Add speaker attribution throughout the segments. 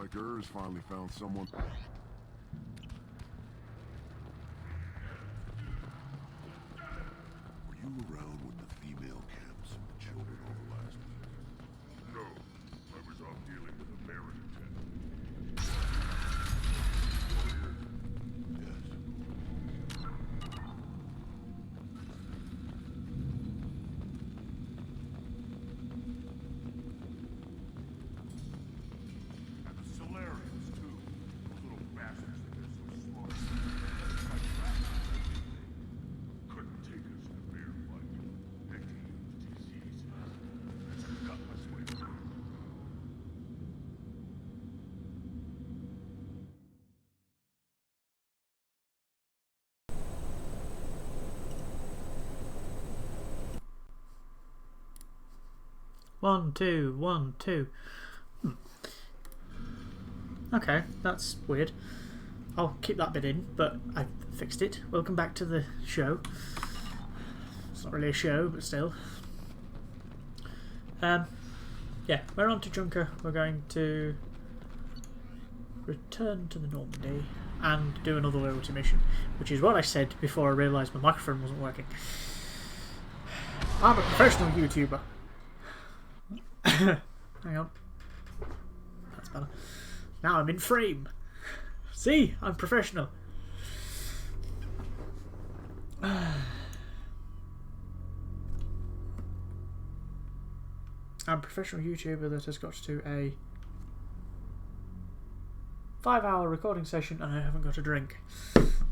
Speaker 1: like hers finally found someone. Were you around with the female camps and the children over last week? No, I was off dealing with a merit attendant. And the Solarians, too. Those little bastards that are so smart. Couldn't take us in a fair fight. Heck, he used diseases. That's a gutless way to go.
Speaker 2: One, two, 1, 2. Okay, that's weird. I'll keep that bit in, but I fixed it. Welcome back to the show. It's not really a show, but still. Yeah, we're on to Junker. We're going to return to the Normandy and do another loyalty mission, which is what I said before I realised my microphone wasn't working. I'm a professional YouTuber. Hang on. That's better. Now I'm in frame. See? I'm professional. I'm a professional YouTuber that has got to do a 5-hour recording session and I haven't got a drink.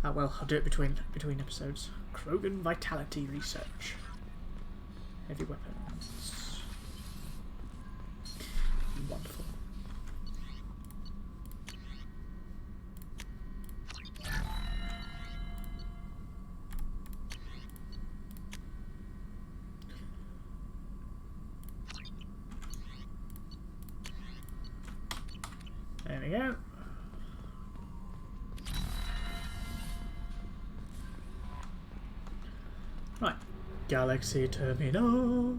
Speaker 2: Well, I'll do it between episodes. Krogan Vitality Research. Heavy weapons. Wonderful. There we go. Right. Galaxy Terminal.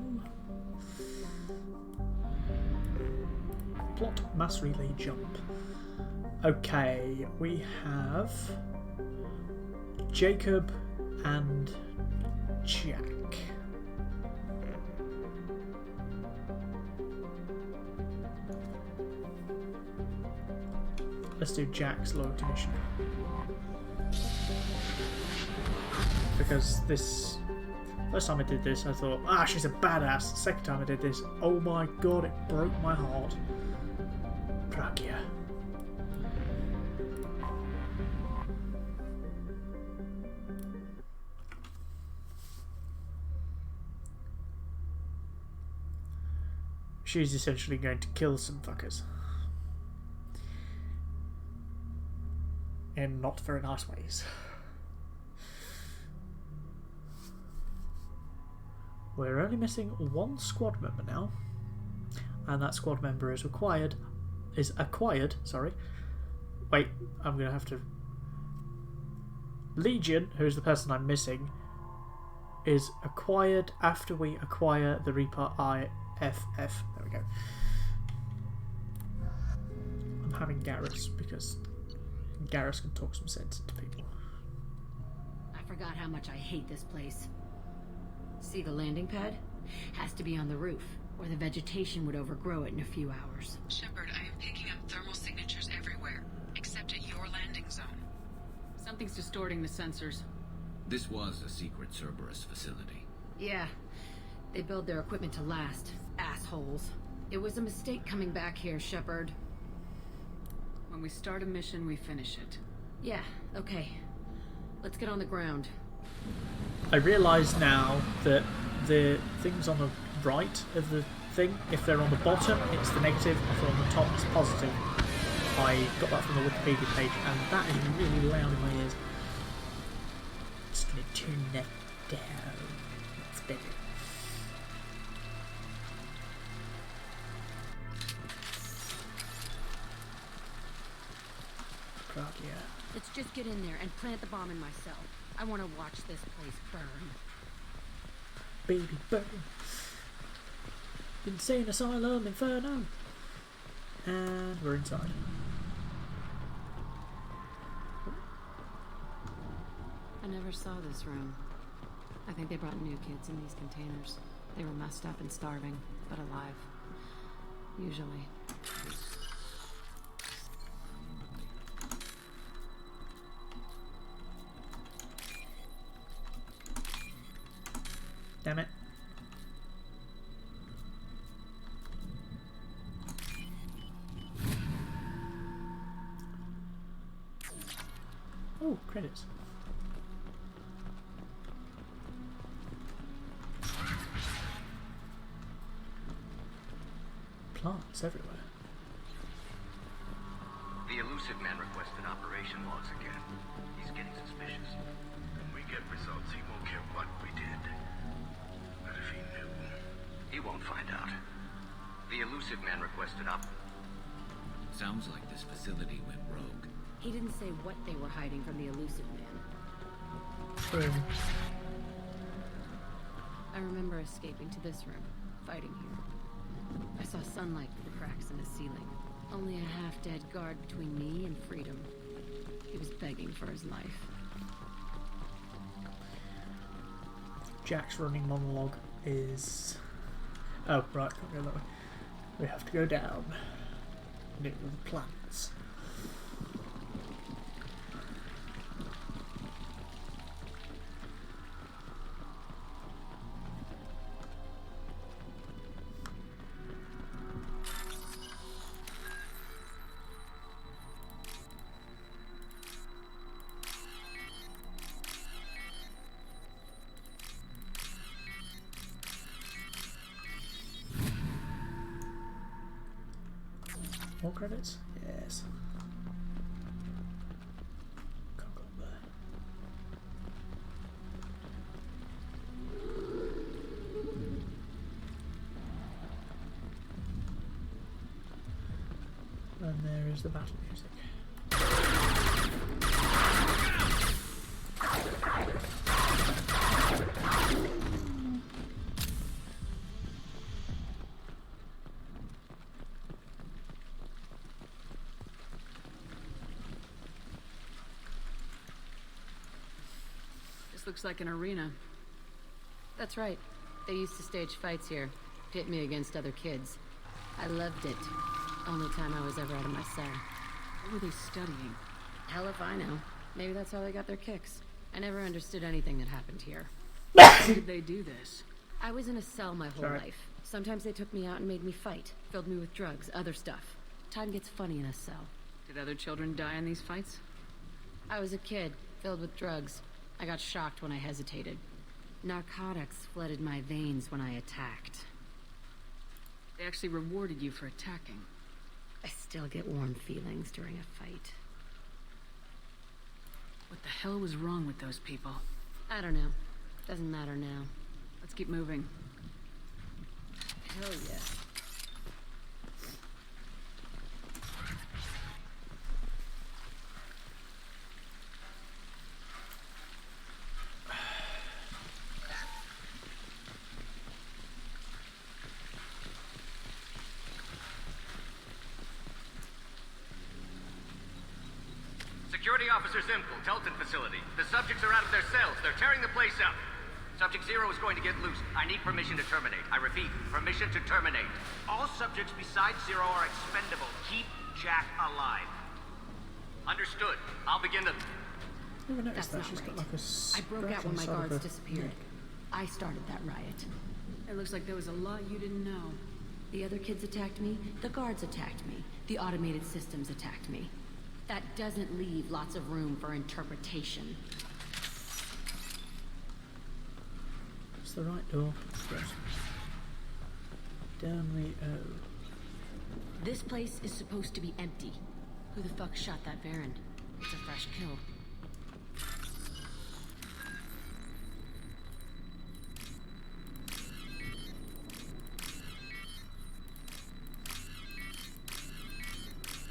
Speaker 2: Plot mass relay jump. Okay, we have Jacob and Jack. Let's do Jack's loyalty mission. Because this... First time I did this, I thought, ah, she's a badass. Second time I did this, oh my god, it broke my heart. Pragya. She's essentially going to kill some fuckers. In not very nice ways. We're only missing one squad member now. And that squad member is acquired, sorry. Wait, I'm gonna have to... Legion, who's the person I'm missing, is acquired after we acquire the Reaper IFF. There we go. I'm having Garrus because Garrus can talk some sense into people.
Speaker 3: I forgot how much I hate this place. See the landing pad? Has to be on the roof, or the vegetation would overgrow it in a few hours.
Speaker 4: Shepard, I am picking up thermal signatures everywhere, except at your landing zone.
Speaker 3: Something's distorting the sensors.
Speaker 5: This was a secret Cerberus facility.
Speaker 3: Yeah, they build their equipment to last. Assholes. It was a mistake coming back here, Shepard.
Speaker 4: When we start a mission, we finish it.
Speaker 3: Yeah, okay. Let's get on the ground.
Speaker 2: I realise now that the things on the right of the thing, if they're on the bottom, it's the negative, if they're on the top, it's positive. I got that from the Wikipedia page, and that is really loud in my ears. Just going to tune that down. It's better. Yeah.
Speaker 3: Let's just get in there and plant the bomb in myself. I want to watch this place burn.
Speaker 2: Baby burn. Insane Asylum Inferno. And we're inside.
Speaker 3: never saw this room. I think they brought new kids in these containers. They were messed up and starving, but alive. Usually.
Speaker 2: Damn it. Oh, credits. Plants everywhere.
Speaker 6: The elusive man requested operation logs again. He's getting suspicious.
Speaker 1: When we get results, he won't care what we did. But if he knew...
Speaker 6: He won't find out. The elusive man requested
Speaker 5: Sounds like this facility went rogue.
Speaker 3: He didn't say what they were hiding from the elusive man.
Speaker 2: Boom.
Speaker 3: I remember escaping to this room, fighting here. I saw sunlight through the cracks in the ceiling. Only a half-dead guard between me and freedom. He was begging for his life.
Speaker 2: Jack's running monologue is... Oh, right, can't go that way. We have to go down. Near the plants. More credits? Yes. Can't go up there. And there is the battle music.
Speaker 3: This looks like an arena. That's right. They used to stage fights here, pit me against other kids. I loved it. Only time I was ever out of my cell.
Speaker 4: What were they studying?
Speaker 3: Hell if I know. Maybe that's how they got their kicks. I never understood anything that happened here.
Speaker 4: How did they do this?
Speaker 3: I was in a cell my whole life. Sometimes they took me out and made me fight. Filled me with drugs, other stuff. Time gets funny in a cell.
Speaker 4: Did other children die in these fights?
Speaker 3: I was a kid, filled with drugs. I got shocked when I hesitated. Narcotics flooded my veins when I attacked.
Speaker 4: They actually rewarded you for attacking.
Speaker 3: I still get warm feelings during a fight.
Speaker 4: What the hell was wrong with those people?
Speaker 3: I don't know. Doesn't matter now.
Speaker 4: Let's keep moving.
Speaker 3: Hell yeah.
Speaker 6: Security Officer Simple, Telton facility. The subjects are out of their cells. They're tearing the place up. Subject Zero is going to get loose. I need permission to terminate. I repeat, permission to terminate. All subjects besides Zero are expendable. Keep Jack alive. Understood. I'll begin to...
Speaker 2: Never noticed
Speaker 3: That's
Speaker 2: that.
Speaker 3: not
Speaker 2: She's got
Speaker 3: right.
Speaker 2: like a
Speaker 3: I broke
Speaker 2: scratch
Speaker 3: out when
Speaker 2: on
Speaker 3: my
Speaker 2: the side of
Speaker 3: guards
Speaker 2: her
Speaker 3: disappeared.
Speaker 2: neck.
Speaker 3: I started that riot.
Speaker 4: It looks like there was a lot you didn't know.
Speaker 3: The other kids attacked me, the guards attacked me, the automated systems attacked me. That doesn't leave lots of room for interpretation.
Speaker 2: It's the right door. Yes. Down we go.
Speaker 3: This place is supposed to be empty. Who the fuck shot that Baron? It's a fresh kill.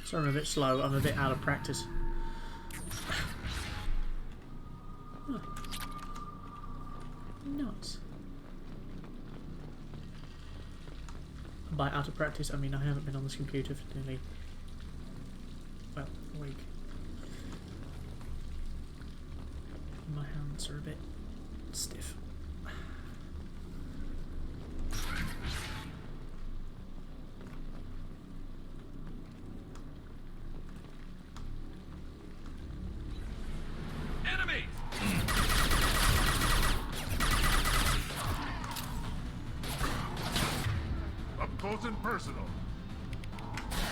Speaker 2: Sorry, I'm a bit slow. I'm a bit out of practice. Oh. Nuts. By out of practice, I mean I haven't been on this computer for nearly, well, a week. My hand joints are a bit stiff.
Speaker 5: Enemy!
Speaker 1: Up close and personal.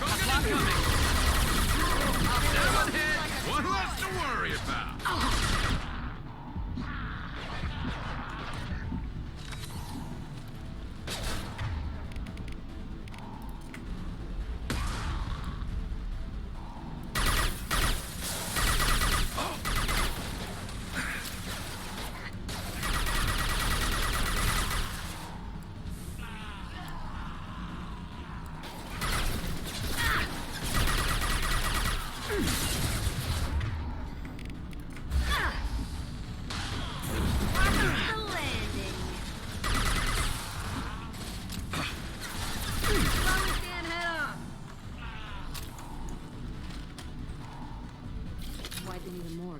Speaker 5: Rocket incoming! Everyone hit! One less to worry about!
Speaker 3: Why'd they need a morgue?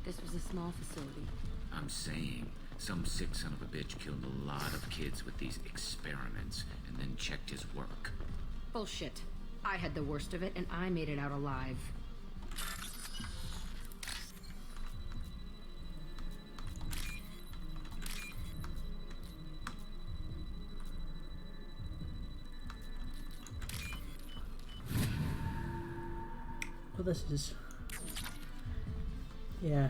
Speaker 3: This was a small facility.
Speaker 5: I'm saying, some sick son of a bitch killed a lot of kids with these experiments and then checked his work.
Speaker 3: Bullshit. I had the worst of it, and I made it out alive.
Speaker 2: Well, this is... yeah.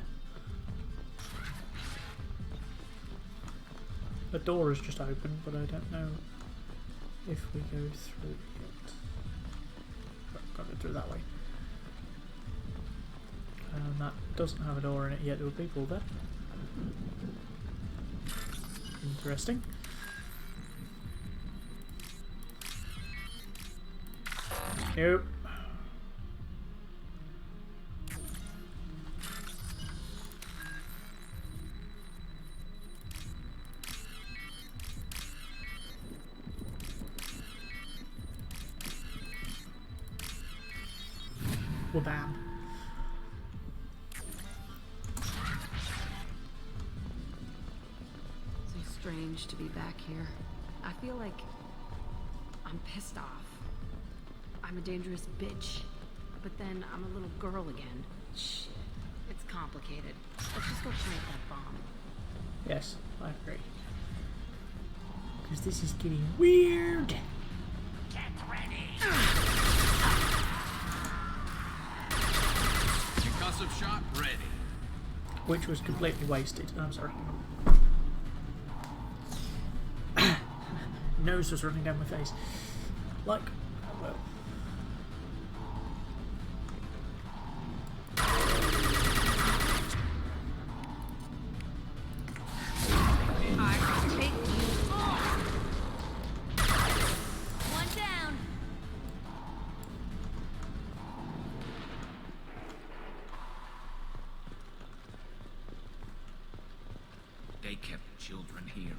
Speaker 2: The door is just open, but I don't know if we go through it. Got to go through that way. And that doesn't have a door in it yet. There were people there. Interesting. Nope. Well, bam.
Speaker 3: So strange to be back here. I feel like I'm pissed off. I'm a dangerous bitch. But then I'm a little girl again. Shit. It's complicated. Let's just go plant that bomb.
Speaker 2: Yes, I agree. Because this is getting weird.
Speaker 6: Get ready!
Speaker 5: Concussive shot ready.
Speaker 2: Which was completely wasted. I'm sorry. Nose was running down my face. Like, oh well.
Speaker 5: They kept children here.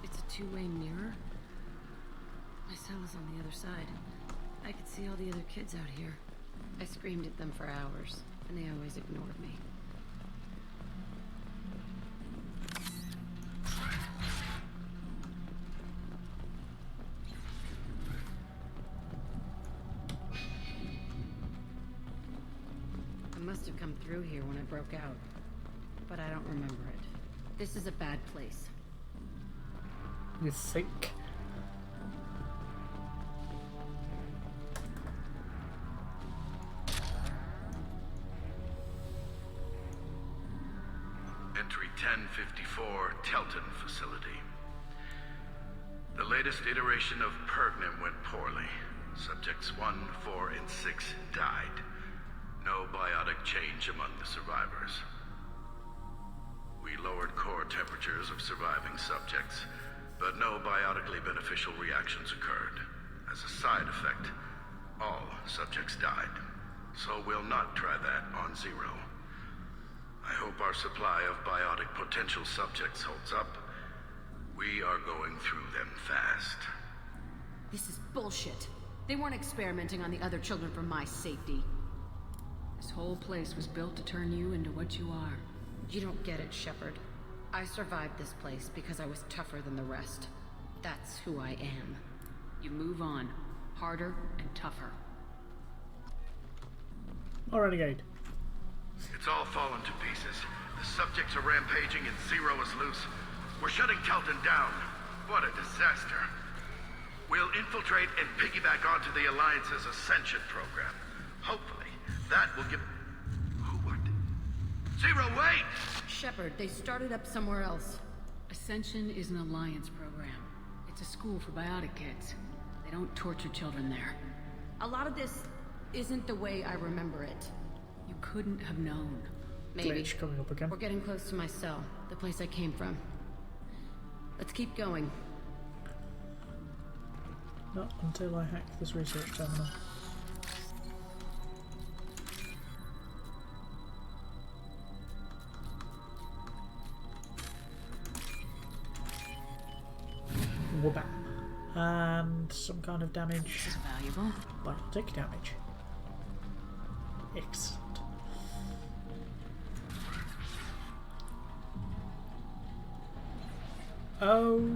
Speaker 3: It's a two-way mirror? My cell is on the other side. I could see all the other kids out here. I screamed at them for hours, and they always ignored me. I must have come through here when I broke out, but I don't remember it. This is a bad place.
Speaker 2: You think?
Speaker 1: Entry 1054, Telton facility. The latest iteration of Pergnum went poorly. Subjects 1, 4, and 6 died. No biotic change among the survivors. We lowered core temperatures of surviving subjects, but no biotically beneficial reactions occurred. As a side effect, All subjects died, so we'll not try that on Zero. I hope our supply of biotic potential subjects holds up. We are going through them fast.
Speaker 3: This is bullshit. They weren't experimenting on the other children for my safety.
Speaker 7: This whole place was built to turn you into what you are.
Speaker 3: You don't get it, Shepard. I survived this place because I was tougher than the rest. That's who I am.
Speaker 7: You move on. Harder and tougher.
Speaker 2: Oh, Renegade.
Speaker 1: It's all fallen to pieces. The subjects are rampaging and Zero is loose. We're shutting Telton down. What a disaster. We'll infiltrate and piggyback onto the Alliance's Ascension program. Hopefully, that will give... Who what? Zero, wait!
Speaker 3: Shepard, they started up somewhere else.
Speaker 7: Ascension is an Alliance program. It's a school for biotic kids. They don't torture children there.
Speaker 3: A lot of this isn't the way I remember it.
Speaker 7: You couldn't have known.
Speaker 3: Maybe.
Speaker 2: Glitch coming up again.
Speaker 3: We're getting close to my cell, the place I came from. Let's keep going.
Speaker 2: Not until I hack this research terminal. Wabam. And some kind of damage.
Speaker 7: This is valuable.
Speaker 2: Biotic damage. Excellent. Oh,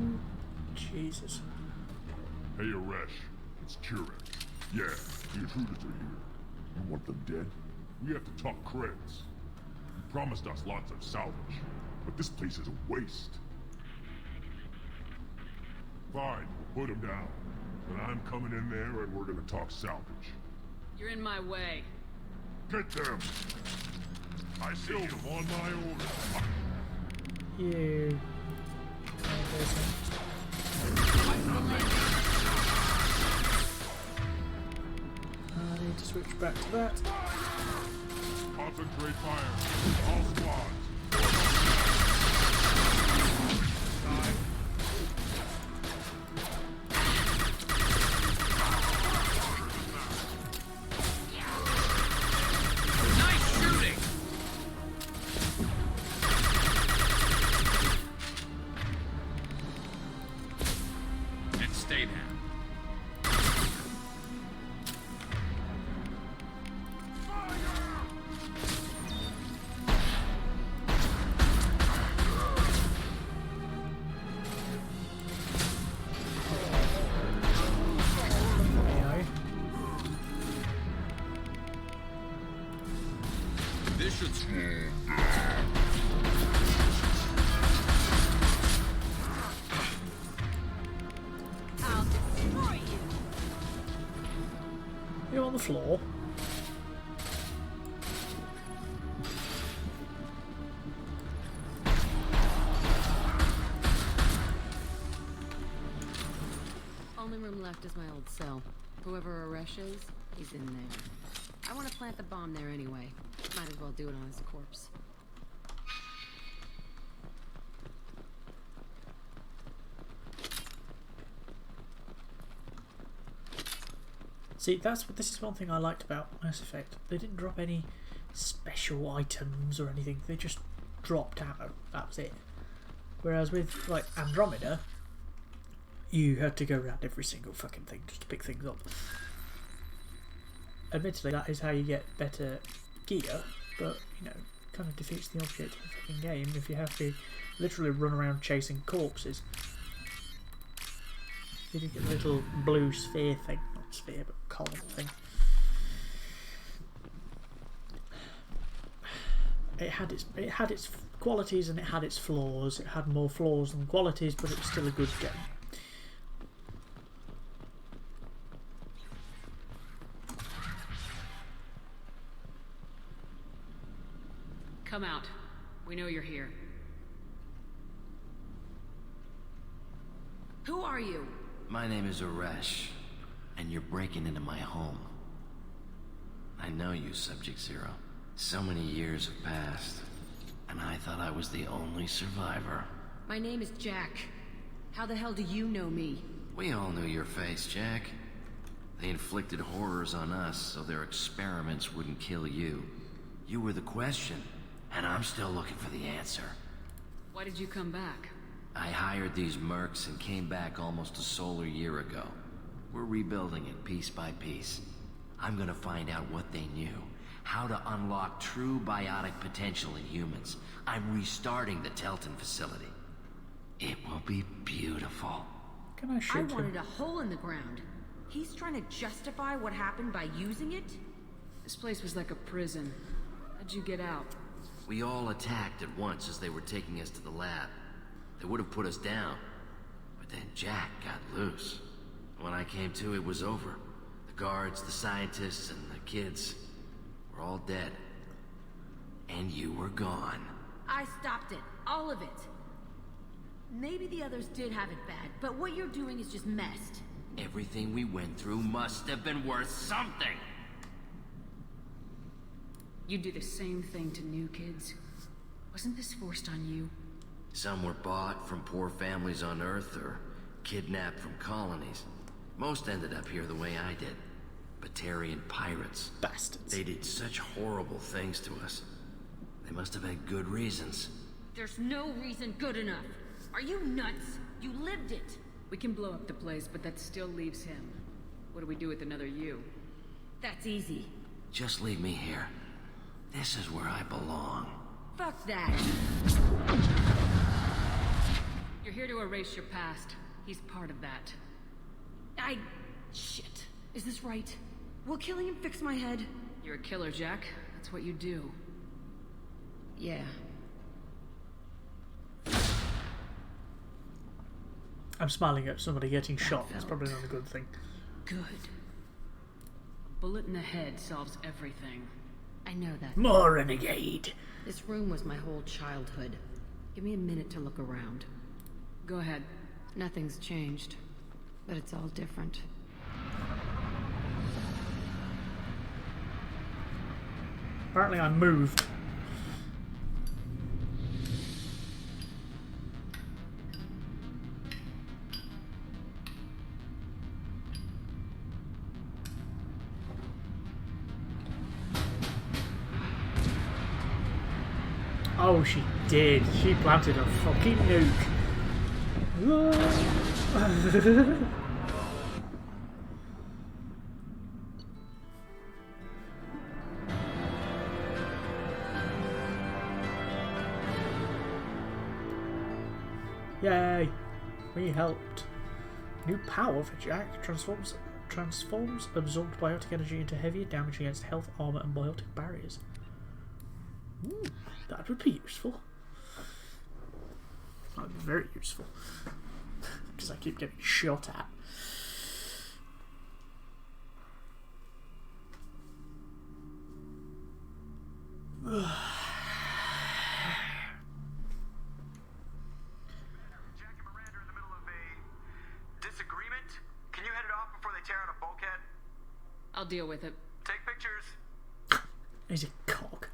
Speaker 2: Jesus.
Speaker 8: Hey, Aresh. It's Kurek. Yeah, the intruders are here. You want them dead? We have to talk creds. You promised us lots of salvage, but this place is a waste. Fine, we'll put them down. But I'm coming in there and we're gonna talk salvage.
Speaker 7: You're in my way.
Speaker 8: Get them! I killed them on my orders.
Speaker 2: You. I need to switch back to that.
Speaker 8: Concentrate fire. All squads.
Speaker 5: Nice shooting! And stay down.
Speaker 2: AI.
Speaker 5: This should
Speaker 3: I'll destroy you!
Speaker 2: You're on the floor.
Speaker 3: Only room left is my old cell. Whoever Aresh is, he's in there. I want to plant the bomb there anyway. Might as well do it on his corpse.
Speaker 2: See, this is one thing I liked about Mass Effect. They didn't drop any special items or anything. They just dropped ammo. That was it. Whereas with like Andromeda, you had to go around every single fucking thing just to pick things up. Admittedly, that is how you get better gear, but you know, kind of defeats the object of the fucking game if you have to literally run around chasing corpses. You get a little blue sphere thing, not sphere, but column thing. It had its qualities and it had its flaws. It had more flaws than qualities, but it was still a good game.
Speaker 7: Come out. We know you're here.
Speaker 3: Who are you?
Speaker 9: My name is Aresh, and you're breaking into my home. I know you, Subject Zero. So many years have passed, and I thought I was the only survivor.
Speaker 3: My name is Jack. How the hell do you know me?
Speaker 9: We all knew your face, Jack. They inflicted horrors on us so their experiments wouldn't kill you. You were the question, and I'm still looking for the answer.
Speaker 7: Why did you come back?
Speaker 9: I hired these mercs and came back almost a solar year ago. We're rebuilding it piece by piece. I'm gonna find out what they knew. How to unlock true biotic potential in humans. I'm restarting the Telton facility. It will be beautiful.
Speaker 2: Can I shoot
Speaker 3: I
Speaker 2: him?
Speaker 3: wanted a hole in the ground. He's trying to justify what happened by using it?
Speaker 7: This place was like a prison. How'd you get out?
Speaker 9: We all attacked at once as they were taking us to the lab. They would have put us down. But then Jack got loose. When I came to, it was over. The guards, the scientists, and the kids were all dead. And you were gone.
Speaker 3: I stopped it. All of it. Maybe the others did have it bad, but what you're doing is just messed.
Speaker 9: Everything we went through must have been worth something.
Speaker 7: You do the same thing to new kids. Wasn't this forced on you?
Speaker 9: Some were bought from poor families on Earth or kidnapped from colonies. Most ended up here the way I did. Batarian pirates.
Speaker 2: Bastards.
Speaker 9: They did such horrible things to us. They must have had good reasons.
Speaker 3: There's no reason good enough. Are you nuts? You lived it.
Speaker 7: We can blow up the place, but that still leaves him. What do we do with another you?
Speaker 3: That's easy.
Speaker 9: Just leave me here. This is where I belong.
Speaker 3: Fuck that.
Speaker 7: You're here to erase your past. He's part of that.
Speaker 3: Shit. Is this right? Will killing him fix my head?
Speaker 7: You're a killer, Jack. That's what you do.
Speaker 3: Yeah.
Speaker 2: I'm smiling at somebody getting shot. That's probably not a good thing.
Speaker 7: Good. A bullet in the head solves everything.
Speaker 3: I know that.
Speaker 2: More renegade.
Speaker 3: This room was my whole childhood. Give me a minute to look around.
Speaker 7: Go ahead.
Speaker 3: Nothing's changed, but it's all different.
Speaker 2: Apparently I moved. Oh, she did. She planted a fucking nuke. Yay! We helped. New power for Jack transforms absorbed biotic energy into heavier damage against health, armor, and biotic barriers. Ooh, that would be useful. That would be very useful. Because I keep getting shot at.
Speaker 6: Jack and Miranda are in the middle of a disagreement. Can you head it off before they tear out a bulkhead?
Speaker 7: I'll deal with it.
Speaker 6: Take pictures.
Speaker 2: He's a cock.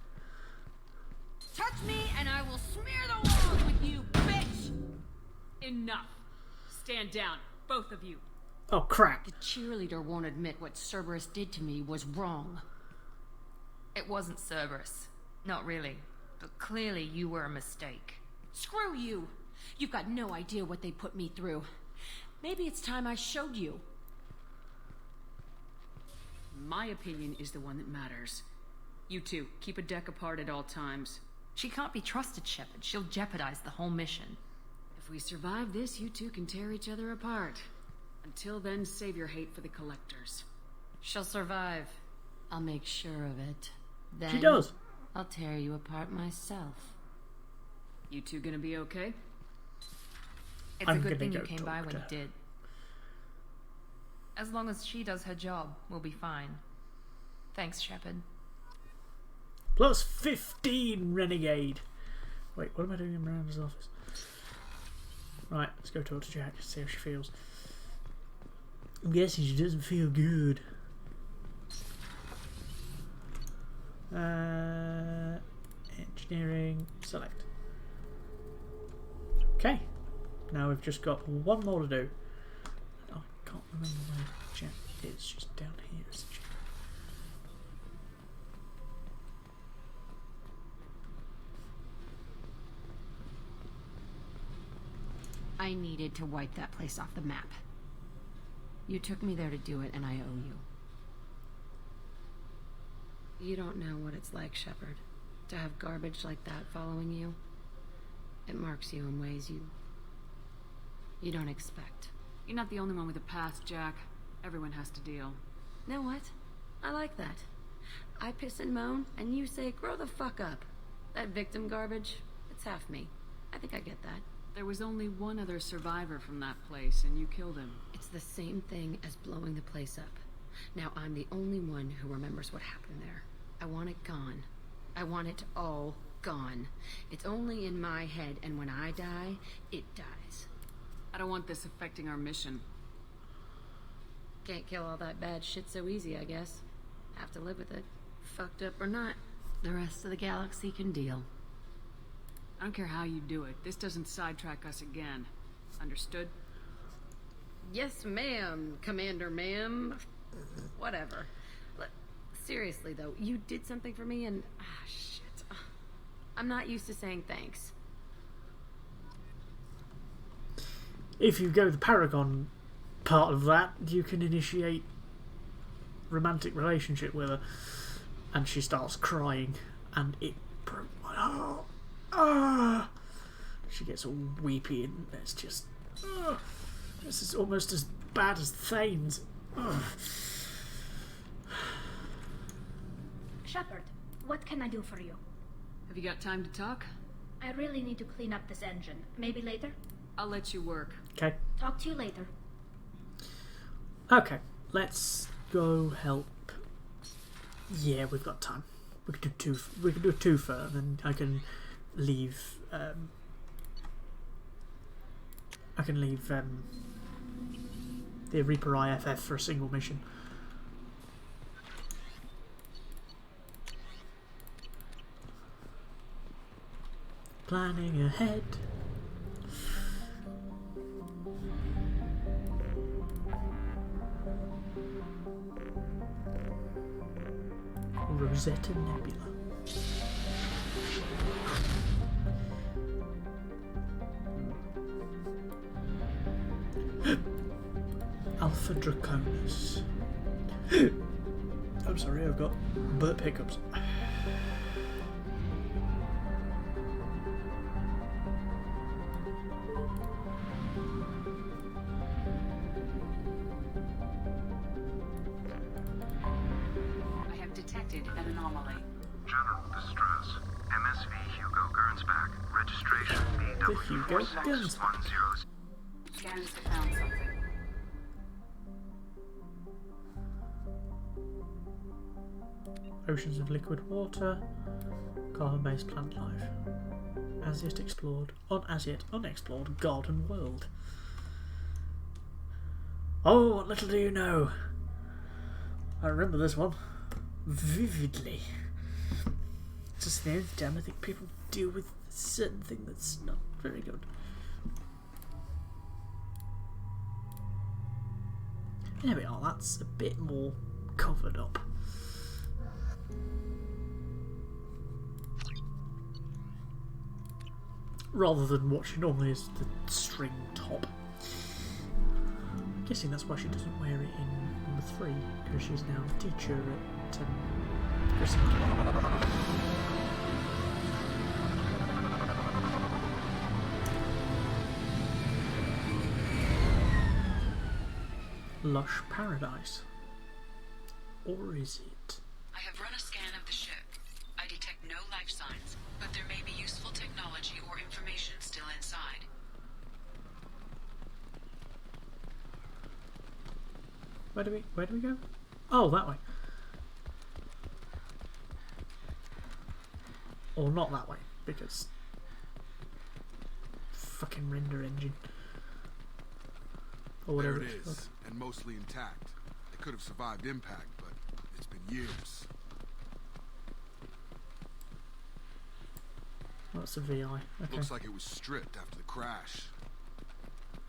Speaker 3: Touch me and I will smear the walls with you, bitch!
Speaker 7: Enough. Stand down, both of you.
Speaker 2: Oh crap.
Speaker 3: The cheerleader won't admit what Cerberus did to me was wrong.
Speaker 10: It wasn't Cerberus. Not really. But clearly you were a mistake.
Speaker 3: Screw you! You've got no idea what they put me through. Maybe it's time I showed you.
Speaker 7: My opinion is the one that matters. You two, keep a deck apart at all times.
Speaker 10: She can't be trusted, Shepard. She'll jeopardize the whole mission.
Speaker 7: If we survive this, you two can tear each other apart. Until then, save your hate for the collectors.
Speaker 10: She'll survive.
Speaker 3: I'll make sure of it. Then
Speaker 2: She does.
Speaker 3: I'll tear you apart myself.
Speaker 7: You two gonna be okay?
Speaker 10: It's
Speaker 2: I'm
Speaker 10: a good
Speaker 2: gonna
Speaker 10: thing you
Speaker 2: go
Speaker 10: came
Speaker 2: talk
Speaker 10: by
Speaker 2: to
Speaker 10: when you
Speaker 2: her.
Speaker 10: did. As long as she does her job, we'll be fine. Thanks, Shepard.
Speaker 2: Plus 15 renegade. Wait, what am I doing in Miranda's office? Right, let's go talk to Jack, see how she feels. I'm guessing she doesn't feel good. Engineering, select. Okay, now we've just got one more to do. Oh, I can't remember where Jack is. She's down here, isn't she?
Speaker 3: I needed to wipe that place off the map. You took me there to do it, and I owe you. You don't know what it's like, Shepard, to have garbage like that following you. It marks you in ways you don't expect.
Speaker 7: You're not the only one with a past, Jack. Everyone has to deal.
Speaker 3: Know what? I like that. I piss and moan, and you say, grow the fuck up. That victim garbage, it's half me. I think I get that.
Speaker 7: There was only one other survivor from that place, and you killed him.
Speaker 3: It's the same thing as blowing the place up. Now I'm the only one who remembers what happened there. I want it gone. I want it all gone. It's only in my head, and when I die, it dies.
Speaker 7: I don't want this affecting our mission.
Speaker 3: Can't kill all that bad shit so easy, I guess. Have to live with it. Fucked up or not, the rest of the galaxy can deal.
Speaker 7: I don't care how you do it. This doesn't sidetrack us again. Understood?
Speaker 3: Yes, ma'am, Commander ma'am. Whatever. Seriously, though, you did something for me and... shit. I'm not used to saying thanks.
Speaker 2: If you go the Paragon part of that, you can initiate romantic relationship with her. And she starts crying, and it broke my heart. Ah! She gets all weepy, and it's just... this is almost as bad as Thane's.
Speaker 11: Shepard, what can I do for you?
Speaker 7: Have you got time to talk?
Speaker 11: I really need to clean up this engine. Maybe later?
Speaker 7: I'll let you work.
Speaker 2: Okay.
Speaker 11: Talk to you later.
Speaker 2: Okay, let's go help. Yeah, we've got time. We could do two. We could do a twofer, then I can leave. I can leave the Reaper IFF for a single mission. Planning ahead. Rosetta Nebula. Alpha Draconis. I'm sorry, I've got burp hiccups. Hugo Guns.
Speaker 7: Scans have found something.
Speaker 2: Oceans of liquid water, carbon-based plant life, as yet explored, as yet unexplored garden world. Oh, what little do you know! I remember this one vividly. It's just the only time I think people deal with a certain thing that's not very good. There we are, that's a bit more covered up. Rather than what she normally is, the string top. I'm guessing that's why she doesn't wear it in number 3, because she's now a teacher at Grissom. Lush paradise. Or is it?
Speaker 4: I have run a scan of the ship. I detect no life signs, but there may be useful technology or information still inside.
Speaker 2: Where do we go? Oh, that way. Or not that way, because fucking render engine. Or whatever
Speaker 12: there it is, and mostly intact. It could have survived impact, but it's been years.
Speaker 2: Oh, that's a VI. Okay.
Speaker 12: Looks like it was stripped after the crash.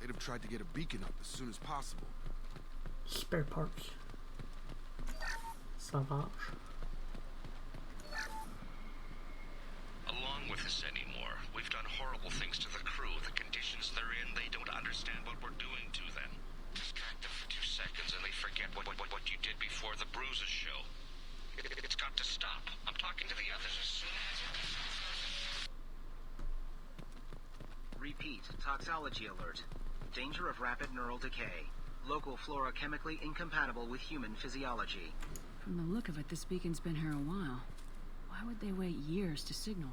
Speaker 12: They'd have tried to get a beacon up as soon as possible.
Speaker 2: Spare parts. Savage.
Speaker 13: Along with this anymore. We've done horrible things to the crew. The conditions they're in, they don't understand what we're doing to them. Distract them for 2 seconds and they forget what you did before the bruises show. It's got to stop. I'm talking to the others as soon as...
Speaker 14: Repeat, toxology alert. Danger of rapid neural decay. Local flora chemically incompatible with human physiology.
Speaker 7: From the look of it, this beacon's been here a while. Why would they wait years to signal?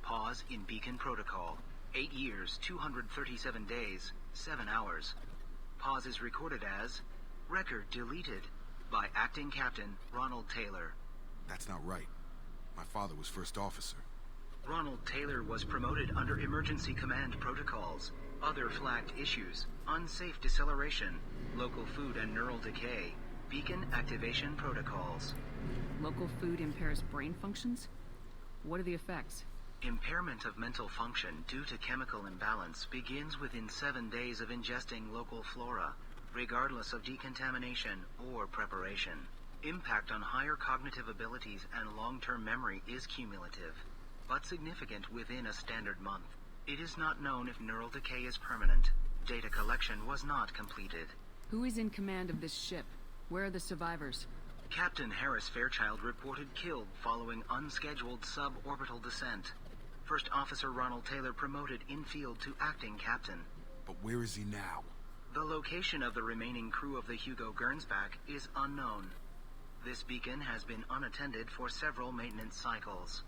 Speaker 14: Pause in beacon protocol. 8 years, 237 days, 7 hours. Pause is recorded as record deleted by Acting Captain Ronald Taylor.
Speaker 12: That's not right. My father was first officer.
Speaker 14: Ronald Taylor was promoted under emergency command protocols. Other flagged issues: unsafe deceleration, local food and neural decay, beacon activation protocols.
Speaker 7: Local food impairs brain functions? What are the effects?
Speaker 14: Impairment of mental function due to chemical imbalance begins within 7 days of ingesting local flora, regardless of decontamination or preparation. Impact on higher cognitive abilities and long-term memory is cumulative, but significant within a standard month. It is not known if neural decay is permanent. Data collection was not completed.
Speaker 7: Who is in command of this ship? Where are the survivors?
Speaker 14: Captain Harris Fairchild reported killed following unscheduled suborbital descent. First Officer Ronald Taylor promoted in-field to acting captain.
Speaker 12: But where is he now?
Speaker 14: The location of the remaining crew of the Hugo Gernsback is unknown. This beacon has been unattended for several maintenance cycles.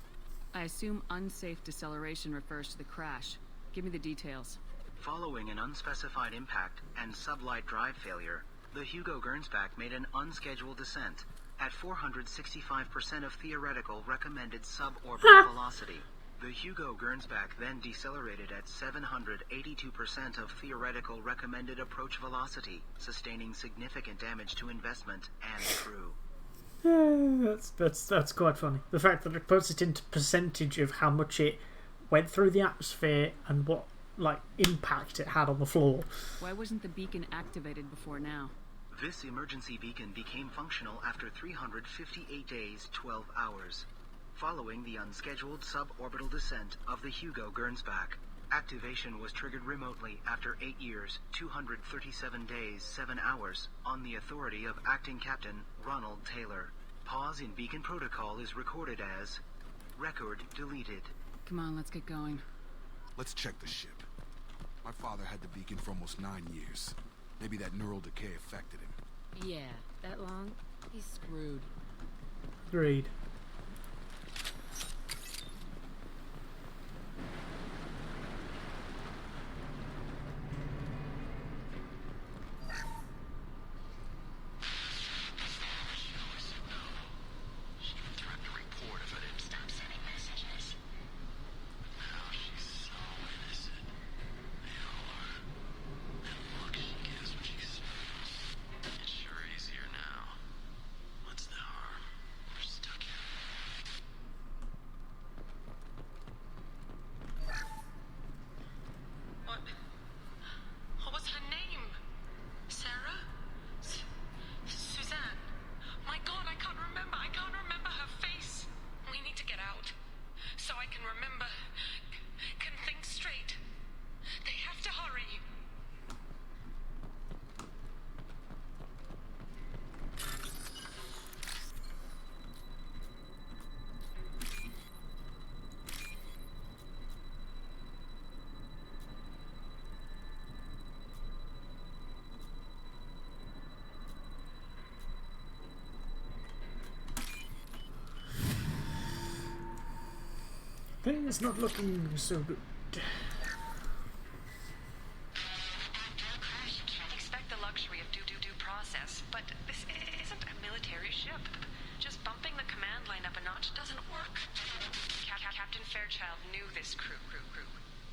Speaker 7: I assume unsafe deceleration refers to the crash. Give me the details.
Speaker 14: Following an unspecified impact and sublight drive failure, the Hugo Gernsback made an unscheduled descent at 465% of theoretical recommended suborbital velocity. The Hugo Gernsback then decelerated at 782% of theoretical recommended approach velocity, sustaining significant damage to investment and crew.
Speaker 2: That's quite funny. The fact that it puts it into percentage of how much it went through the atmosphere and what impact it had on the floor.
Speaker 7: Why wasn't the beacon activated before now?
Speaker 14: This emergency beacon became functional after 358 days, 12 hours. Following the unscheduled suborbital descent of the Hugo Gernsback, activation was triggered remotely after 8 years, 237 days, 7 hours, on the authority of Acting Captain Ronald Taylor. Pause in beacon protocol is recorded as record deleted.
Speaker 7: Come on, let's get going.
Speaker 12: Let's check the ship. My father had the beacon for almost 9 years. Maybe that neural decay affected him.
Speaker 3: Yeah, that long? He's screwed.
Speaker 2: Agreed. Things not looking so good.
Speaker 4: Expect the luxury of due process, but this isn't a military ship. Just bumping the command line up a notch doesn't work. Captain Fairchild knew this crew.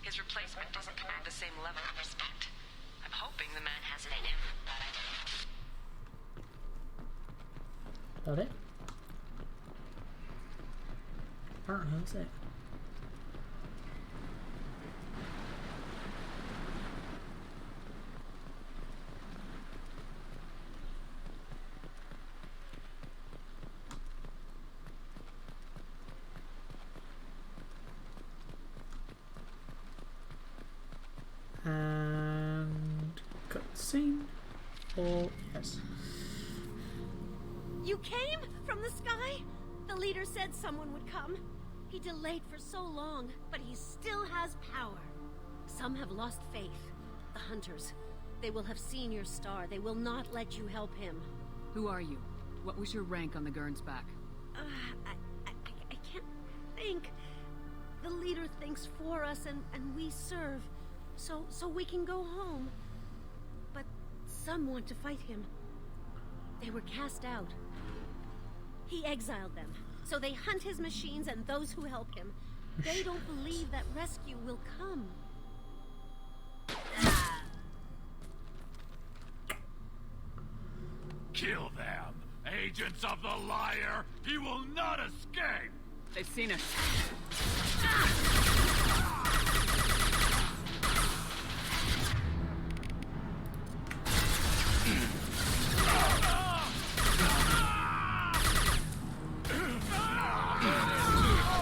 Speaker 4: His replacement doesn't command the same level of respect. I'm hoping the man has it in him, but
Speaker 2: Got it? Apparently that's it. or yes?
Speaker 15: You came from the sky? The leader said someone would come. He delayed for so long, but he still has power. Some have lost faith. The hunters. They will have seen your star. They will not let you help him.
Speaker 7: Who are you? What was your rank on the Gernsback?
Speaker 15: I can't think. The leader thinks for us and we serve. So we can go home. But some want to fight him. They were cast out. He exiled them. So they hunt his machines and those who help him. They don't believe that rescue will come.
Speaker 16: Kill them! Agents of the liar! He will not escape!
Speaker 7: They've seen us.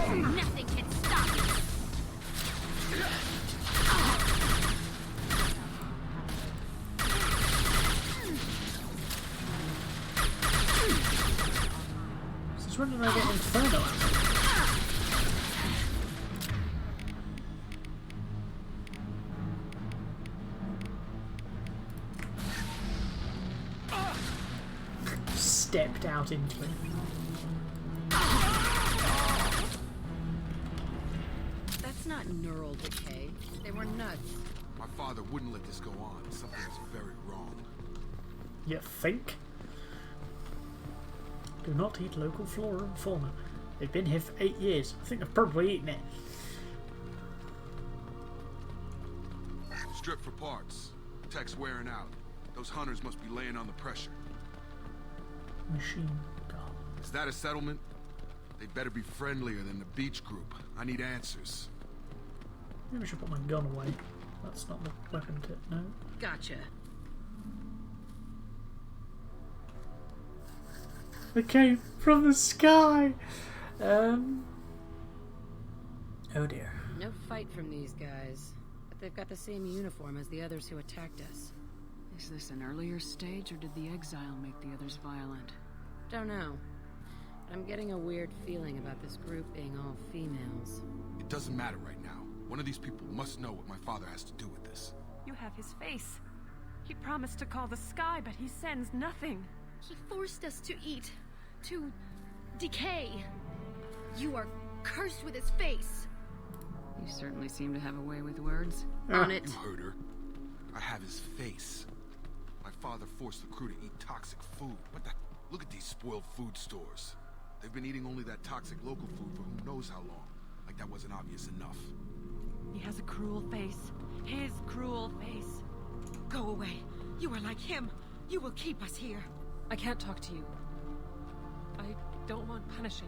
Speaker 15: Nothing can stop me.
Speaker 2: Since when did I get Inferno out? Stepped out into it.
Speaker 3: That's not neural decay. They were nuts.
Speaker 12: My father wouldn't let this go on. Something is very wrong.
Speaker 2: You think? Do not eat local flora and fauna. They've been here for 8 years. I think they've probably eaten it.
Speaker 12: Strip for parts. Tech's wearing out. Those hunters must be laying on the pressure.
Speaker 2: Machine gun.
Speaker 12: Is that a settlement? They better be friendlier than the beach group. I need answers.
Speaker 2: Maybe I should put my gun away. That's not the weapon tip, no.
Speaker 3: Gotcha.
Speaker 2: They came from the sky! Oh dear.
Speaker 3: No fight from these guys. But they've got the same uniform as the others who attacked us.
Speaker 7: Is this an earlier stage, or did the exile make the others violent?
Speaker 3: Don't know. I'm getting a weird feeling about this group being all females.
Speaker 12: It doesn't matter right now. One of these people must know what my father has to do with this.
Speaker 4: You have his face. He promised to call the sky, but he sends nothing.
Speaker 15: He forced us to eat. To decay. You are cursed with his face.
Speaker 7: You certainly seem to have a way with words.
Speaker 3: On it.
Speaker 12: You heard her. I have his face. My father forced the crew to eat toxic food. What the? Look at these spoiled food stores. They've been eating only that toxic local food for who knows how long. Like that wasn't obvious enough.
Speaker 4: He has a cruel face. His cruel face. Go away. You are like him. You will keep us here. I can't talk to you. I don't want punishing.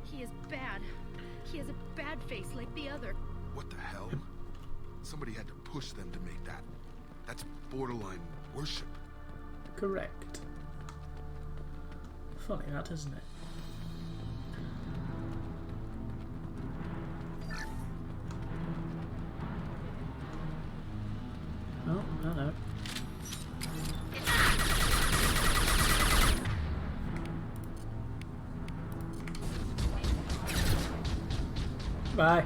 Speaker 15: He is bad. He has a bad face like the other.
Speaker 12: What the hell? Somebody had to push them to make that. That's borderline worship.
Speaker 2: Correct. Funny that, isn't it? Oh, hello. Bye.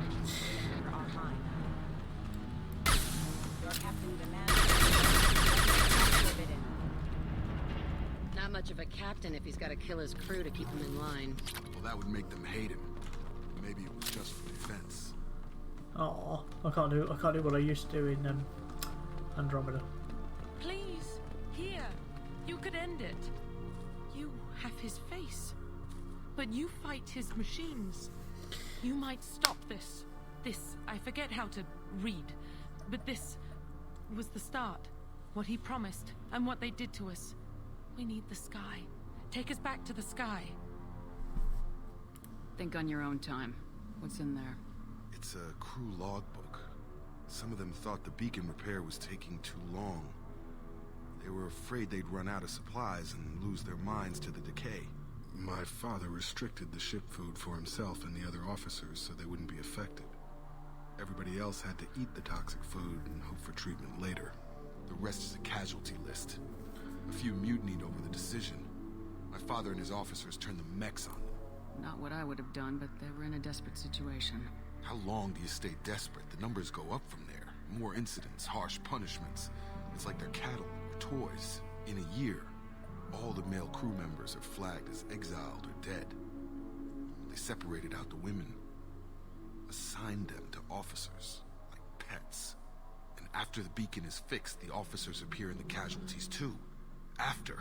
Speaker 3: Not much of a captain if he's got to kill his crew to keep them in line.
Speaker 12: Well, that would make them hate him. Maybe it was just for defense.
Speaker 2: Oh, I can't do what I used to do in Andromeda.
Speaker 4: Please, here. You could end it. You have his face. But you fight his machines. You might stop this. This, I forget how to read. But this was the start. What he promised, and what they did to us. We need the sky. Take us back to the sky.
Speaker 7: Think on your own time. What's in there?
Speaker 12: It's a crew logbook. Some of them thought the beacon repair was taking too long. They were afraid they'd run out of supplies and lose their minds to the decay. My father restricted the ship food for himself and the other officers so they wouldn't be affected. Everybody else had to eat the toxic food and hope for treatment later. The rest is a casualty list. A few mutinied over the decision. My father and his officers turned the mechs on them.
Speaker 7: Not what I would have done, but they were in a desperate situation.
Speaker 12: How long do you stay desperate? The numbers go up from there. More incidents, harsh punishments. It's like they're cattle or toys. In a year, all the male crew members are flagged as exiled or dead. They separated out the women, assigned them to officers, like pets. And after the beacon is fixed, the officers appear in the casualties too. After.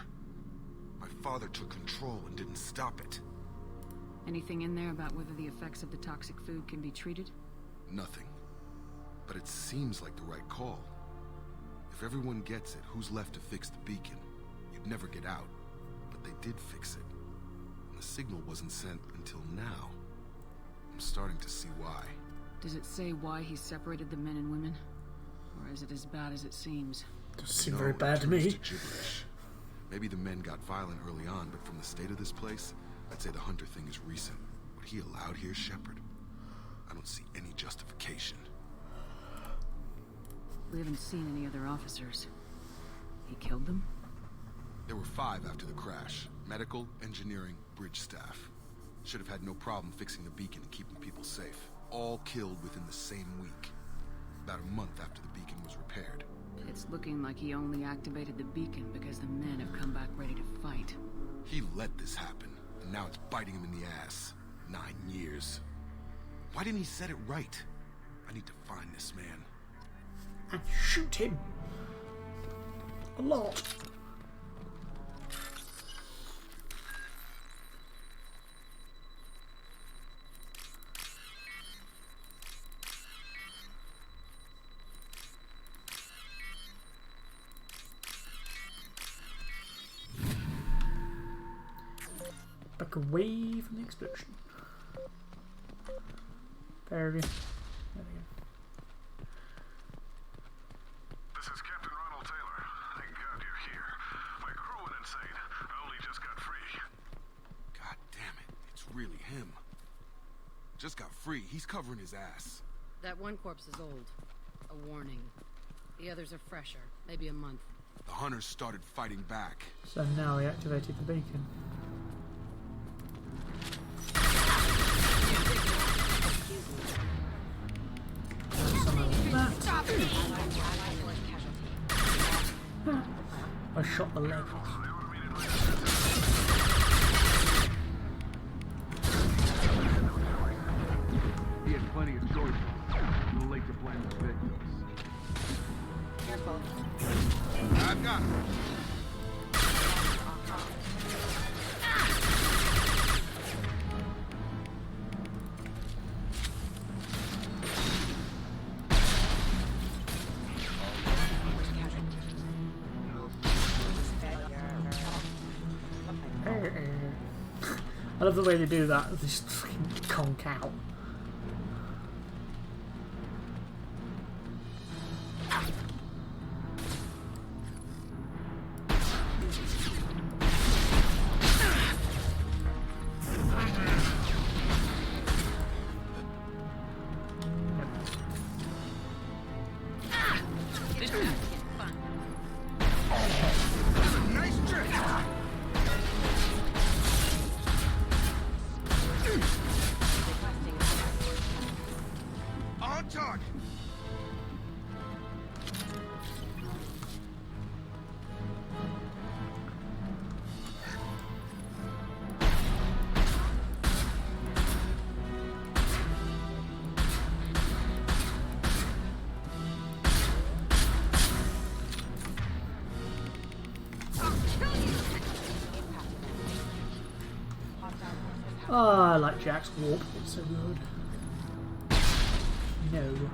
Speaker 12: My father took control and didn't stop it.
Speaker 7: Anything in there about whether the effects of the toxic food can be treated?
Speaker 12: Nothing. But it seems like the right call. If everyone gets it, who's left to fix the beacon? You'd never get out. But they did fix it. And the signal wasn't sent until now. I'm starting to see why.
Speaker 7: Does it say why he separated the men and women? Or is it as bad as it seems?
Speaker 2: Doesn't seem very bad to me.
Speaker 12: Gibberish. Maybe the men got violent early on, but from the state of this place, I'd say the Hunter thing is recent. What he allowed here, Shepard, I don't see any justification.
Speaker 7: We haven't seen any other officers. He killed them?
Speaker 12: There were 5 after the crash. Medical, engineering, bridge staff. Should have had no problem fixing the beacon and keeping people safe. All killed within the same week. About a month after the beacon was repaired.
Speaker 7: It's looking like he only activated the beacon because the men have come back ready to fight.
Speaker 12: He let this happen, and now it's biting him in the ass. 9 years. Why didn't he set it right? I need to find this man.
Speaker 2: And shoot him. A lot. Back away from the explosion. There we go.
Speaker 8: This is Captain Ronald Taylor. Thank God you're here. My crew went insane. I only just got free.
Speaker 12: God damn it. It's really him. Just got free. He's covering his ass.
Speaker 3: That one corpse is old. A warning. The others are fresher. Maybe a month.
Speaker 12: The hunters started fighting back.
Speaker 2: So now he activated the beacon. I shot the leg.
Speaker 17: He had plenty of choices. Too late to blame his victims.
Speaker 3: Careful.
Speaker 12: I've got him.
Speaker 2: I love the way they do that. They just fucking conk out. Oh, I like Jack's warp. It's so good. No.
Speaker 8: They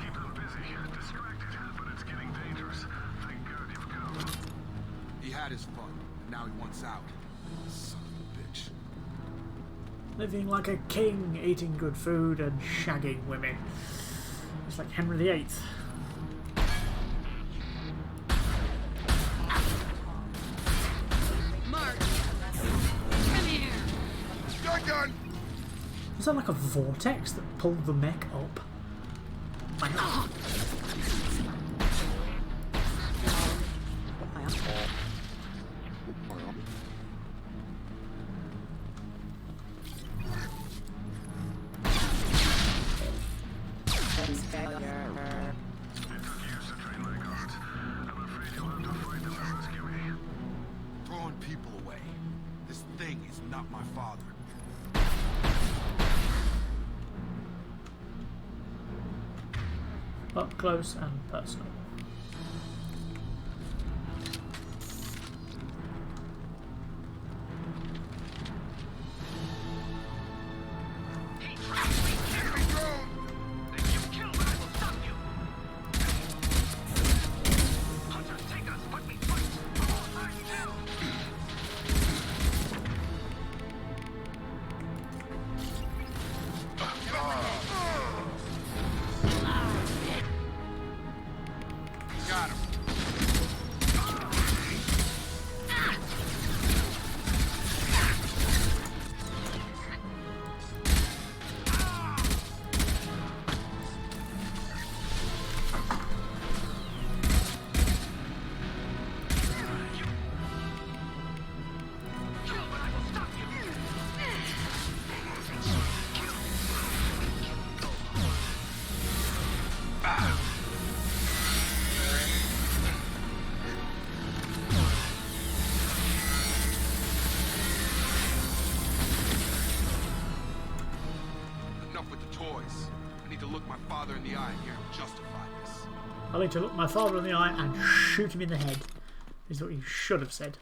Speaker 8: keep them busy, distracted, but it's getting dangerous. Thank God you've come.
Speaker 12: He had his fun, and now he wants out. Son of a bitch.
Speaker 2: Living like a king, eating good food and shagging women. It's like Henry VIII. Was that like a vortex that pulled the mech up?
Speaker 12: not my father.
Speaker 2: Up close and personal.
Speaker 12: Got him. Enough with the toys. I need to look my father in the eye here and justify this.
Speaker 2: I need to look my father in the eye and shoot him in the head, is what you should have said.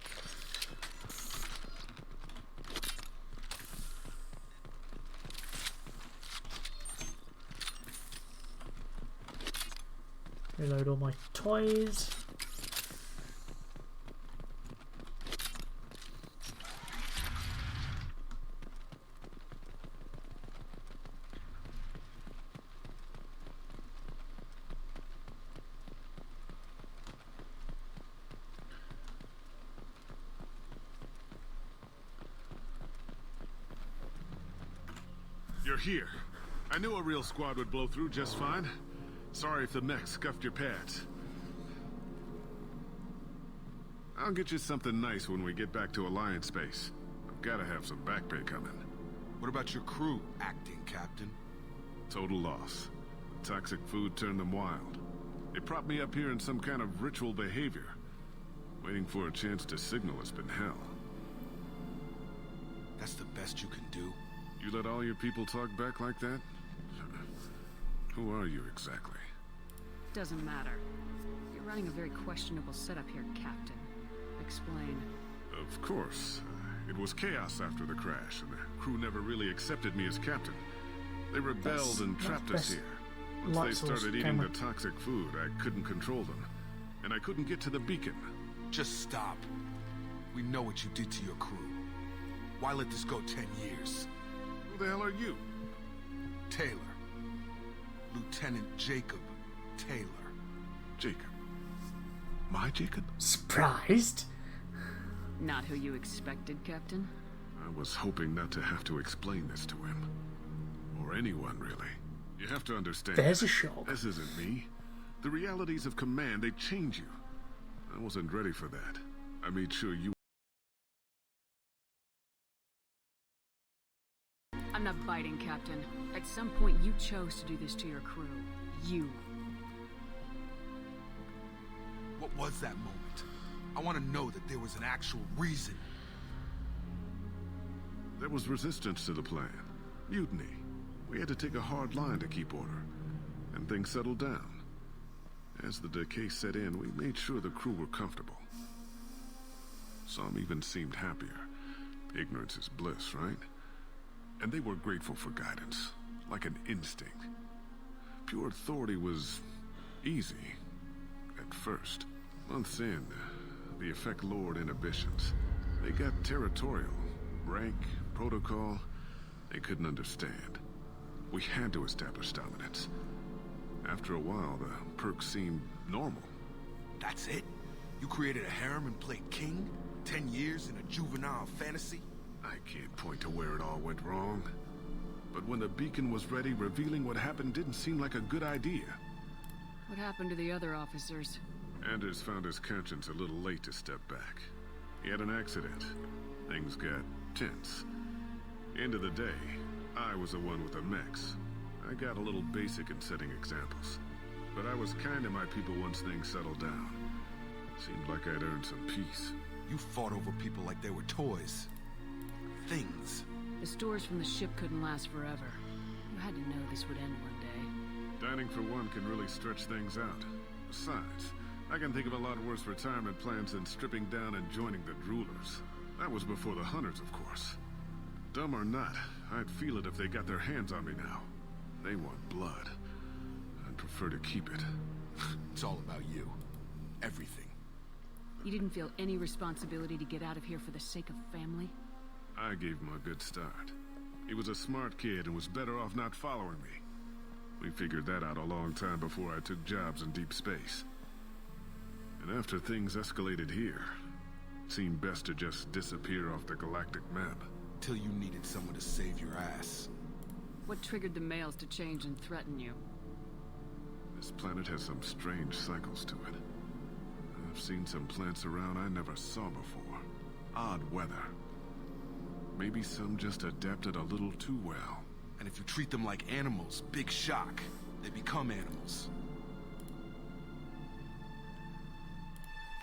Speaker 2: Reload all my toys.
Speaker 8: You're here. I knew a real squad would blow through just fine. Sorry if the mech scuffed your pads. I'll get you something nice when we get back to Alliance space. I've gotta have some back pay coming.
Speaker 12: What about your crew, acting captain?
Speaker 8: Total loss. The toxic food turned them wild. They propped me up here in some kind of ritual behavior. Waiting for a chance to signal has been hell.
Speaker 12: That's the best you can do?
Speaker 8: You let all your people talk back like that? Who are you exactly?
Speaker 7: Doesn't matter. You're running a very questionable setup here, Captain. Explain.
Speaker 8: Of course. It was chaos after the crash, and the crew never really accepted me as captain. They rebelled and trapped us here. Once they started eating the toxic food, I couldn't control them. And I couldn't get to the beacon.
Speaker 12: Just stop. We know what you did to your crew. Why let this go 10 years?
Speaker 8: Who the hell are you?
Speaker 12: Taylor. Lieutenant Jacob Taylor.
Speaker 8: Jacob? My Jacob?
Speaker 2: Surprised?
Speaker 7: Not who you expected, Captain?
Speaker 8: I was hoping not to have to explain this to him. Or anyone, really. You have to understand.
Speaker 2: There's a shock.
Speaker 8: This isn't me. The realities of command, they change you. I wasn't ready for that. I made sure you...
Speaker 7: I'm not biting, Captain. At some point, you chose to do this to your crew. You.
Speaker 12: What was that moment? I want to know that there was an actual reason.
Speaker 8: There was resistance to the plan. Mutiny. We had to take a hard line to keep order. And things settled down. As the decay set in, we made sure the crew were comfortable. Some even seemed happier. Ignorance is bliss, right? And they were grateful for guidance, like an instinct. Pure authority was easy, at first. Months in, the effect lowered inhibitions. They got territorial. Rank, protocol, they couldn't understand. We had to establish dominance. After a while, the perks seemed normal.
Speaker 12: That's it? You created a harem and played king? 10 years in a juvenile fantasy?
Speaker 8: I can't point to where it all went wrong. But when the beacon was ready, revealing what happened didn't seem like a good idea.
Speaker 7: What happened to the other officers?
Speaker 8: Anders found his conscience a little late to step back. He had an accident. Things got tense. End of the day, I was the one with the mechs. I got a little basic in setting examples. But I was kind to my people once things settled down. Seemed like I'd earned some peace.
Speaker 12: You fought over people like they were toys. things.
Speaker 7: The stores from the ship couldn't last forever. You had to know this would end one day.
Speaker 18: Dining for one can really stretch things out. Besides, I can think of a lot worse retirement plans than stripping down and joining the Droolers. That was before the Hunters, of course. Dumb or not, I'd feel it if they got their hands on me now. They want blood. I'd prefer to keep it.
Speaker 12: It's all about you. Everything.
Speaker 7: You didn't feel any responsibility to get out of here for the sake of family?
Speaker 18: I gave him a good start. He was a smart kid and was better off not following me. We figured that out a long time before I took jobs in deep space. And after things escalated here, it seemed best to just disappear off the galactic map.
Speaker 12: Till you needed someone to save your ass.
Speaker 7: What triggered the males to change and threaten you?
Speaker 18: This planet has some strange cycles to it. I've seen some plants around I never saw before. Odd weather. Maybe some just adapted a little too well.
Speaker 12: And if you treat them like animals, big shock. They become animals.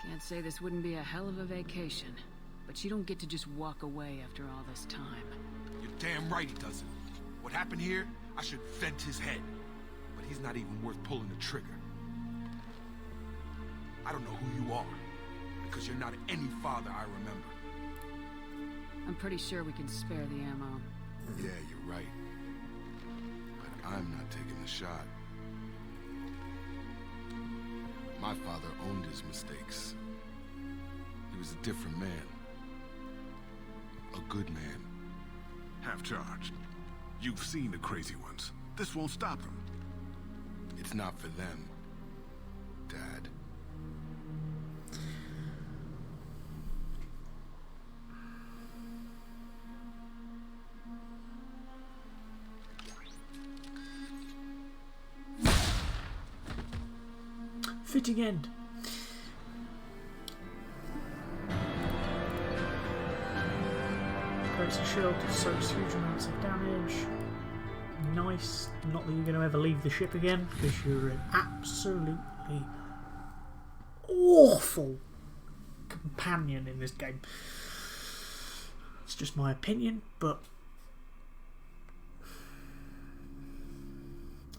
Speaker 7: Can't say this wouldn't be a hell of a vacation, but you don't get to just walk away after all this time.
Speaker 12: You're damn right he doesn't. What happened here, I should vent his head. But he's not even worth pulling the trigger. I don't know who you are, because you're not any father I remember.
Speaker 7: I'm pretty sure we can spare the ammo.
Speaker 12: Yeah, you're right. But I'm not taking the shot. My father owned his mistakes. He was a different man. A good man.
Speaker 18: Half-charged. You've seen the crazy ones. This won't stop them.
Speaker 12: It's not for them, Dad.
Speaker 2: Fitting end. Creates a shield that soaks huge amounts of damage. Nice. Not that you're going to ever leave the ship again, because you're an absolutely awful companion in this game. It's just my opinion, but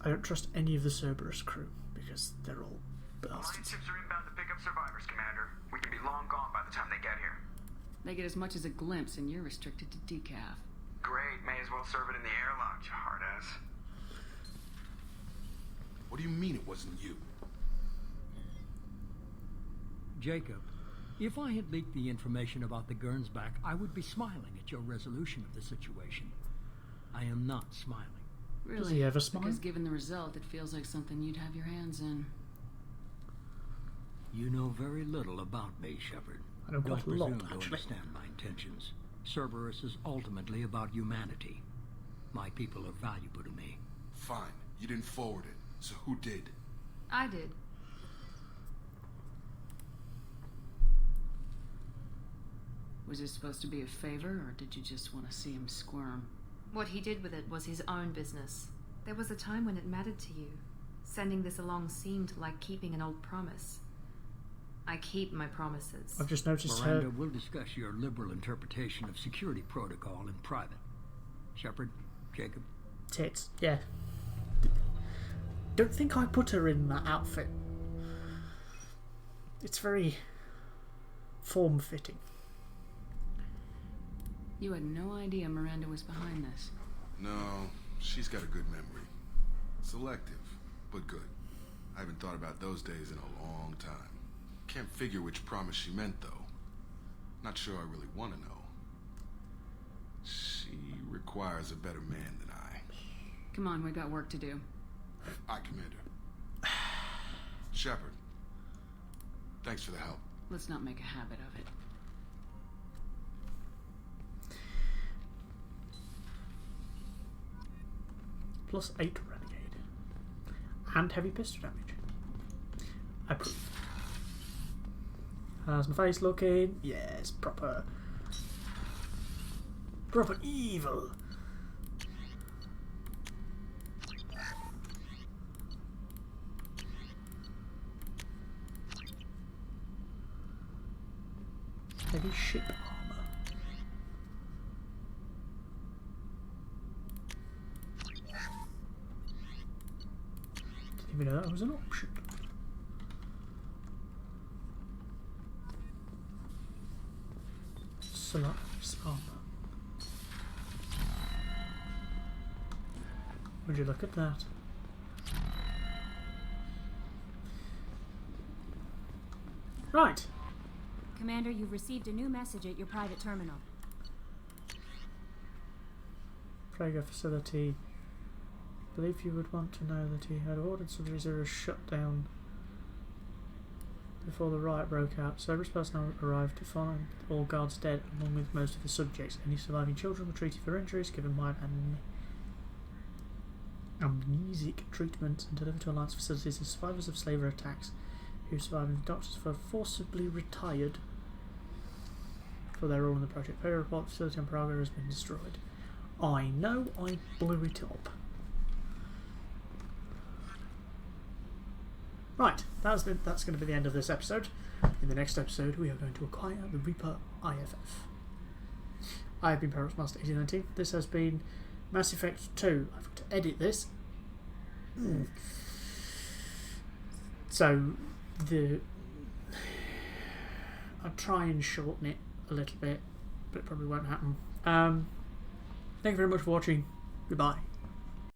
Speaker 2: I don't trust any of the Cerberus crew, because they're all bastards.
Speaker 6: Alliance ships are inbound to pick up survivors, Commander. We can be long gone by the time they get here.
Speaker 7: They get as much as a glimpse, and you're restricted to decaf.
Speaker 6: Great, may as well serve it in the airlock, you hard ass.
Speaker 12: What do you mean it wasn't you?
Speaker 19: Jacob, if I had leaked the information about the Gernsback, I would be smiling at your resolution of the situation. I am not smiling.
Speaker 7: Really?
Speaker 2: Does he ever smile?
Speaker 7: Because given the result, it feels like something you'd have your hands in.
Speaker 19: You know very little about me, Shepard.
Speaker 2: I know quite a lot,
Speaker 19: presume to
Speaker 2: actually.
Speaker 19: understand my intentions. Cerberus is ultimately about humanity. My people are valuable to me.
Speaker 12: Fine. You didn't forward it. So who did?
Speaker 10: I did.
Speaker 7: Was it supposed to be a favor, or did you just want to see him squirm?
Speaker 10: What he did with it was his own business. There was a time when it mattered to you. Sending this along seemed like keeping an old promise. I keep my promises.
Speaker 2: I've just noticed
Speaker 19: Miranda, we'll discuss your liberal interpretation of security protocol in private. Shepard, Jacob.
Speaker 2: Tits, yeah. Don't think I put her in that outfit. It's very form-fitting.
Speaker 7: You had no idea Miranda was behind this.
Speaker 12: No, she's got a good memory. Selective, but good. I haven't thought about those days in a long time. Can't figure which promise she meant, though. Not sure I really want to know. She requires a better man than I.
Speaker 7: Come on, we got work to do.
Speaker 12: Aye, Commander. Shepard. Thanks for the help.
Speaker 7: Let's not make a habit of it.
Speaker 2: +8 renegade. And heavy pistol damage. I approve. How's my face looking? Yes, proper evil. Heavy ship armor. even know that was an option. Solaris armor. Would you look at that? Right.
Speaker 20: Commander, you've received a new message at your private terminal.
Speaker 2: Prager facility. I believe you would want to know that he had ordered Sub-Zero shut down before the riot broke out. Cerberus personnel arrived to find all guards dead, along with most of the subjects. Any surviving children were treated for injuries, given mild amnesic treatment, and delivered to Alliance facilities as survivors of slavery attacks who surviving doctors were forcibly retired for their role in the project. Prager report the facility on Praga has been destroyed. I know I blew it up. Right, that's going to be the end of this episode. In the next episode, we are going to acquire the Reaper IFF. I have been Paradox Master 1819. This has been Mass Effect 2. I've got to edit this. So, I'll try and shorten it a little bit, but it probably won't happen. Thank you very much for watching. Goodbye.